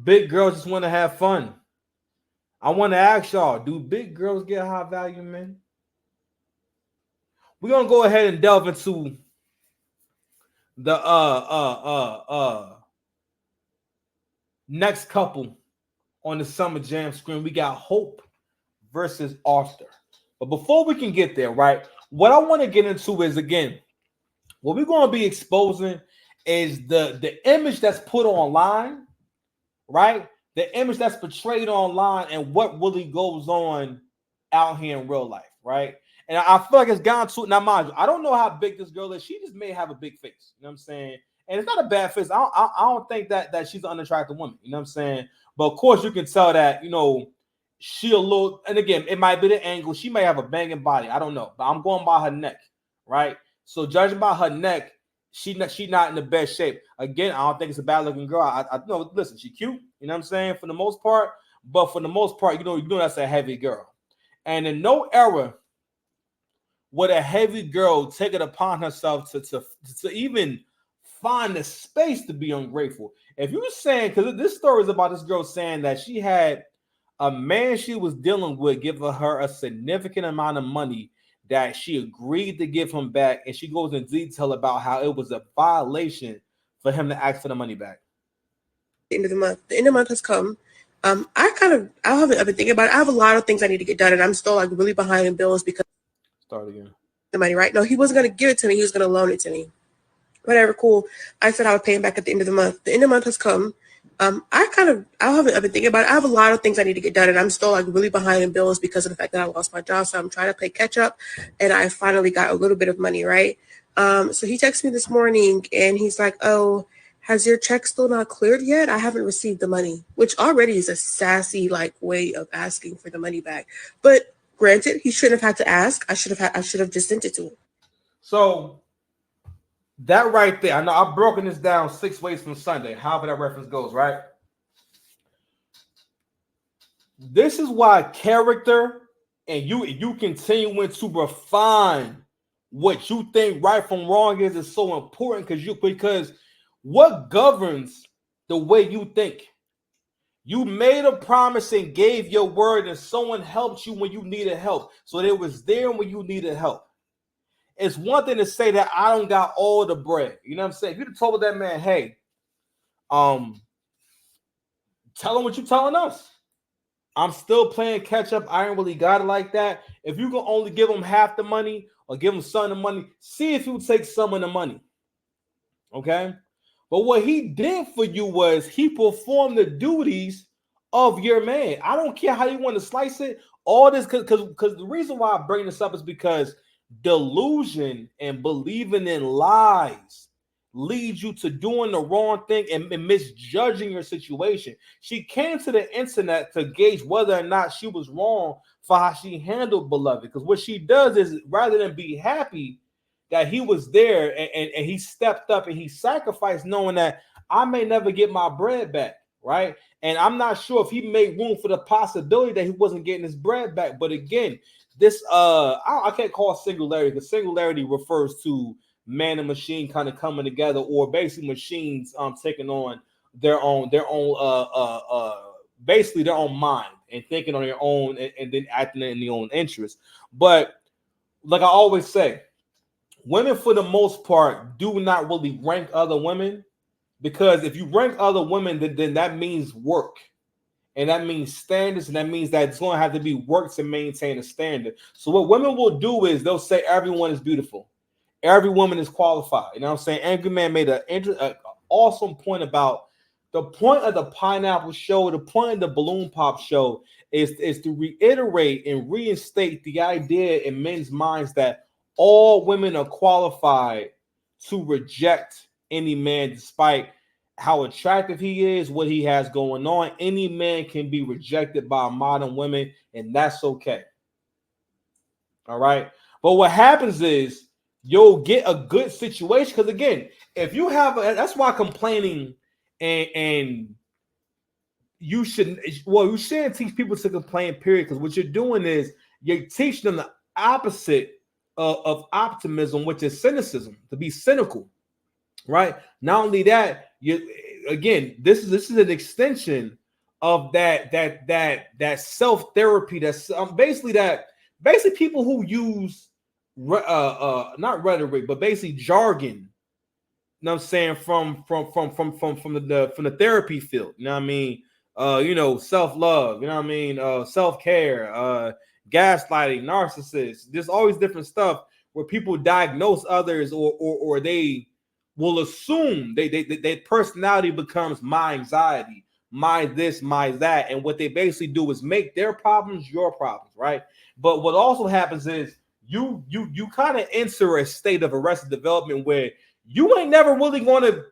Big girls just want to have fun. I want to ask y'all: do big girls get high value men? We're gonna go ahead and delve into the next couple on the Summer Jam screen. We got Hope versus Oster. But before we can get there, right? What I want to get into is again, what we're gonna be exposing is the image that's put online, right? The image that's portrayed online and what really goes on out here in real life, right? And I feel like it's gone to now, mind you, I don't know how big this girl is. She just may have a big face. You know what I'm saying? And it's not a bad face. I don't think that she's an unattractive woman. You know what I'm saying? But of course, you can tell that she a little. And again, it might be the angle. She may have a banging body. I don't know, but I'm going by her neck, right? So judging by her neck, she not in the best shape. Again, I don't think it's a bad looking girl. I know. Listen, she cute. You know what I'm saying for the most part. But for the most part, you know that's a heavy girl. And in no era would a heavy girl take it upon herself to even find the space to be ungrateful. If you were saying, because this story is about this girl saying that she had a man she was dealing with giving her a significant amount of money that she agreed to give him back, and she goes in detail about how it was a violation for him to ask for the money back. The end of the month. The end of the month has come. I've been thinking about it. I have a lot of things I need to get done, and I'm still like really behind in bills because Start again. the money, right? No, he wasn't gonna give it to me. He was gonna loan it to me. Whatever, cool. I said I would pay him back at the end of the month. The end of the month has come. I've been thinking about it. I have a lot of things I need to get done, and I'm still like really behind in bills because of the fact that I lost my job. So I'm trying to play catch up, and I finally got a little bit of money, right? So he texted me this morning, and he's like, "Oh, has your check still not cleared yet? I haven't received the money," which already is a sassy like way of asking for the money back. But granted, he shouldn't have had to ask. I should have just sent it to him. So that right there, I know I've broken this down 6 ways from Sunday, however that reference goes, right? This is why character and you continuing to refine what you think right from wrong is so important because what governs the way you think. You made a promise and gave your word, and someone helped you when you needed help. So they was there when you needed help. It's one thing to say that I don't got all the bread. You know what I'm saying? If you'd have told that man, hey, um, tell him what you telling us. I'm still playing catch up. I ain't really got it like that. If you can only give him half the money or give him some of the money, see if you take some of the money. Okay. But what he did for you was he performed the duties of your man. I don't care how you want to slice it. All this because the reason why I bring this up is because delusion and believing in lies leads you to doing the wrong thing and misjudging your situation. She came to the internet to gauge whether or not she was wrong for how she handled Beloved. Because what she does is rather than be happy that he was there and he stepped up and he sacrificed knowing that I may never get my bread back, right? And I'm not sure if he made room for the possibility that he wasn't getting his bread back. But again, this I can't call it singularity because singularity refers to man and machine kind of coming together, or basically machines taking on their own basically their own mind and thinking on their own and then acting in their own interest. But like I always say, women for the most part do not really rank other women, because if you rank other women, then that means work, and that means standards, and that means that it's going to have to be work to maintain a standard. So what women will do is they'll say everyone is beautiful, every woman is qualified. You know what I'm saying? Angry Man made an awesome point about the point of the pineapple show, the point of the balloon pop show is to reiterate and reinstate the idea in men's minds that all women are qualified to reject any man despite how attractive he is, what he has going on. Any man can be rejected by modern women, and that's okay. All right. But what happens is you'll get a good situation. Because again, if you have that's why complaining and you shouldn't you shouldn't teach people to complain, period. Because what you're doing is you're teaching them the opposite of optimism, which is cynicism, to be cynical, right? Not only that, you again, this is an extension of that self therapy. That's basically people who use not rhetoric, but basically jargon. You know what I'm saying, from the therapy field. You know what I mean? Self-love, you know what I mean? Self-care, gaslighting, narcissists. There's always different stuff where people diagnose others or they will assume their personality becomes my anxiety, my this, my that. And what they basically do is make their problems your problems, right? But what also happens is you kind of enter a state of arrested development where you ain't never really going to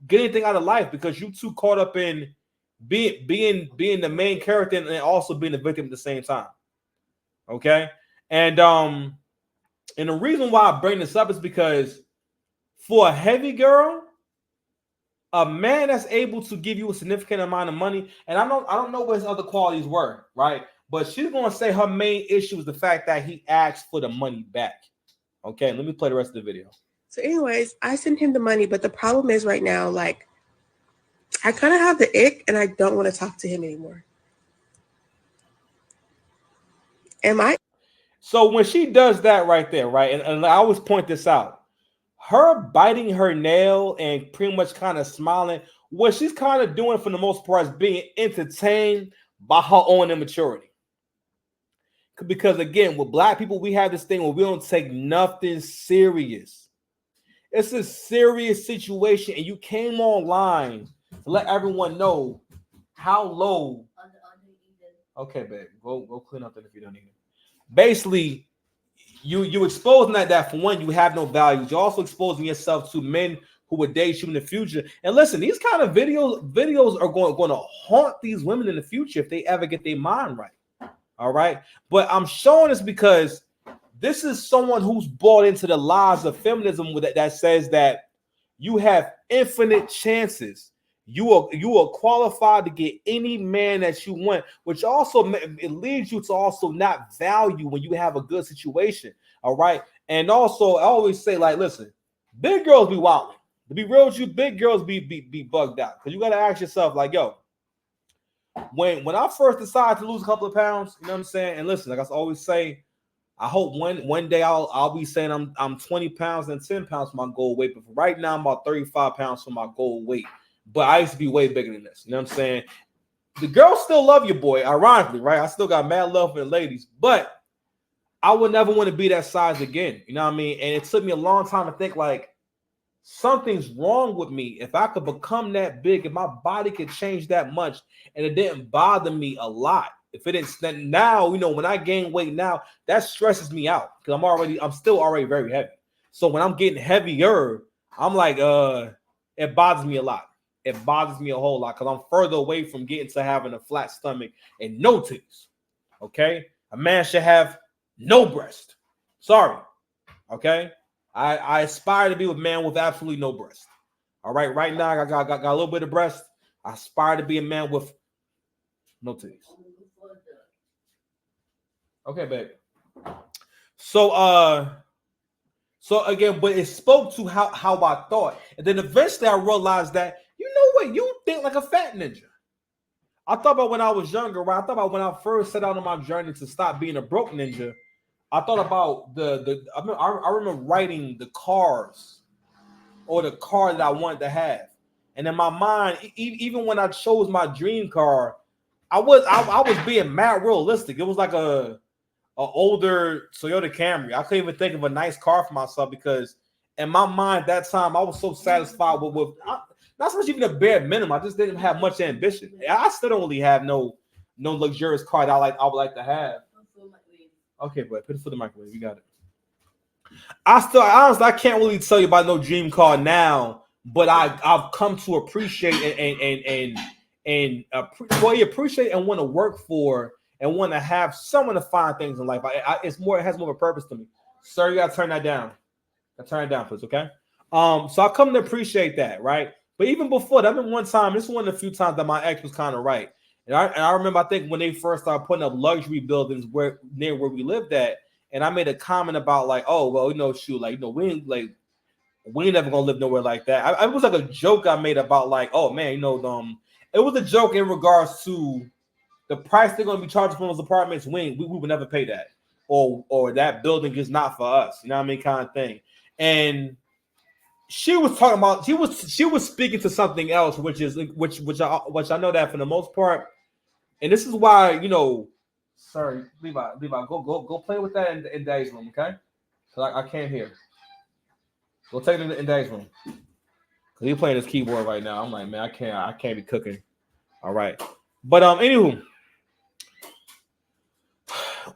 get anything out of life because you too caught up in being the main character and also being the victim at the same time. Okay. And the reason why I bring this up is because for a heavy girl, a man that's able to give you a significant amount of money, and I don't know what his other qualities were, right? But she's gonna say her main issue is the fact that he asked for the money back. Okay, let me play the rest of the video. So anyways, I sent him the money, but the problem is right now, like, I kind of have the ick and I don't want to talk to him anymore. So when she does that right there, right, and I always point this out, her biting her nail and pretty much kind of smiling, what she's kind of doing for the most part is being entertained by her own immaturity. Because again, with black people, we have this thing where we don't take nothing serious. It's a serious situation, and you came online to let everyone know how low. Okay, babe, go clean up that if you don't need it. Basically, you exposing that for one, you have no values. You're also exposing yourself to men who would date you in the future. And listen, these kind of videos are going to haunt these women in the future if they ever get their mind right. All right, but I'm showing this because this is someone who's bought into the lies of feminism that says that you have infinite chances. You are qualified to get any man that you want, which also it leads you to also not value when you have a good situation. All right. And also I always say, like, listen, big girls be wilding. To be real with you, big girls be bugged out. Because you got to ask yourself, like, yo, when I first decided to lose a couple of pounds, you know what I'm saying? And listen, like I always say, I hope one day I'll be saying I'm 20 pounds and 10 pounds for my goal weight. But for right now, I'm about 35 pounds for my goal weight. But I used to be way bigger than this. You know what I'm saying? The girls still love your boy, ironically, right? I still got mad love for the ladies, but I would never want to be that size again. You know what I mean? And it took me a long time to think, like, something's wrong with me. If I could become that big, if my body could change that much, and it didn't bother me a lot. If it didn't, now, when I gain weight now, that stresses me out because I'm still already very heavy. So when I'm getting heavier, I'm like, it bothers me a lot. It bothers me a whole lot because I'm further away from getting to having a flat stomach and no titties. Okay, a man should have no breast. Sorry. Okay, I aspire to be with a man with absolutely no breast. All right, right now I got a little bit of breast. I aspire to be a man with no titties. Okay, baby. So again, but it spoke to how I thought, and then eventually I realized that, you know what, you think like a fat ninja. I thought about when I was younger, right? I thought about when I first set out on my journey to stop being a broke ninja. I thought about I remember writing the cars or the car that I wanted to have, and in my mind, even when I chose my dream car, I was being mad realistic. It was like a older Toyota Camry. I couldn't even think of a nice car for myself because in my mind that time I was so satisfied with not so much even a bare minimum. I just didn't have much ambition. I still don't really have no luxurious car that I would like to have. Okay, but put it for the microwave. You got it. Honestly, I can't really tell you about no dream car now, but I've come to appreciate and appreciate and want to work for and want to have someone to find things in life. It has more of a purpose to me. Sir, you gotta turn that down. Turn it down, please, okay? So I come to appreciate that, right? But even before that, I remember one time, this is one of the few times that my ex was kind of right. And I remember, I think when they first started putting up luxury buildings near where we lived at, and I made a comment about like, oh, well, shoot, like, we ain't like, we ain't never gonna live nowhere like that. It was like a joke I made about like, oh man, it was a joke in regards to the price they're gonna be charging for those apartments. We would never pay that, or that building is not for us. You know what I mean, kind of thing. And she was talking about she was speaking to something else, which I know that for the most part. And this is why, sorry, Levi, go play with that in Daddy's room, okay? Because I can't hear. Go take it in Daddy's room. Because he's playing his keyboard right now. I'm like, man, I can't be cooking. All right. But anywho,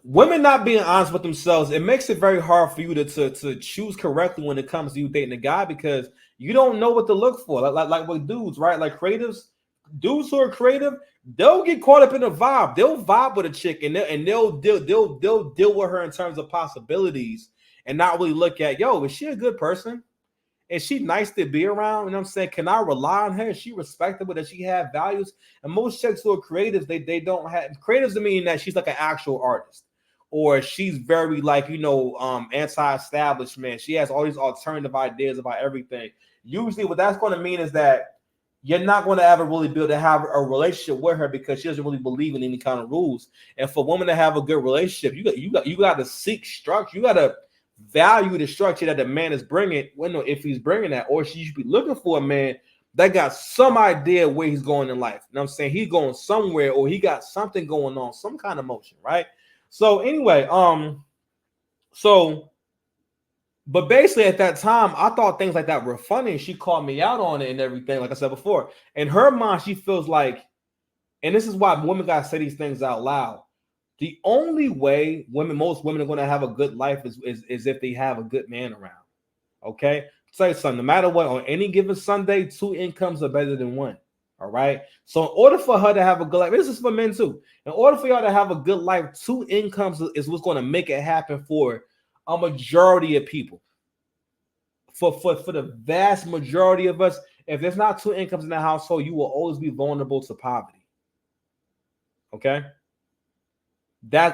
women not being honest with themselves, it makes it very hard for you to choose correctly when it comes to you dating a guy, because you don't know what to look for. Like with dudes, right? Like creatives, dudes who are creative, they'll get caught up in the vibe. They'll vibe with a chick and they'll deal with her in terms of possibilities and not really look at, yo, is she a good person? Is she nice to be around? You know what I'm saying? Can I rely on her? Is she respectable? Does she have values? And most chicks who are creatives, they don't have creatives to mean that she's like an actual artist, or she's very like, anti-establishment. She has all these alternative ideas about everything. Usually what that's going to mean is that you're not going to ever really be able to have a relationship with her because she doesn't really believe in any kind of rules. And for women to have a good relationship, you got to seek structure. You got to value the structure that the man is bringing. Well, if he's bringing that, or she should be looking for a man that got some idea where he's going in life. You know what I'm saying? He's going somewhere, or he got something going on, some kind of motion, right? So anyway, but basically at that time, I thought things like that were funny. She called me out on it and everything, like I said before. In her mind, she feels like, and this is why women gotta say these things out loud. The only way most women are going to have a good life is if they have a good man around. Okay? Say something. No matter what, on any given Sunday, 2 incomes are better than 1. All right? So in order for her to have a good life, this is for men too. In order for y'all to have a good life, 2 incomes is what's going to make it happen for a majority of people. For the vast majority of us, if there's not 2 incomes in the household, you will always be vulnerable to poverty. Okay? That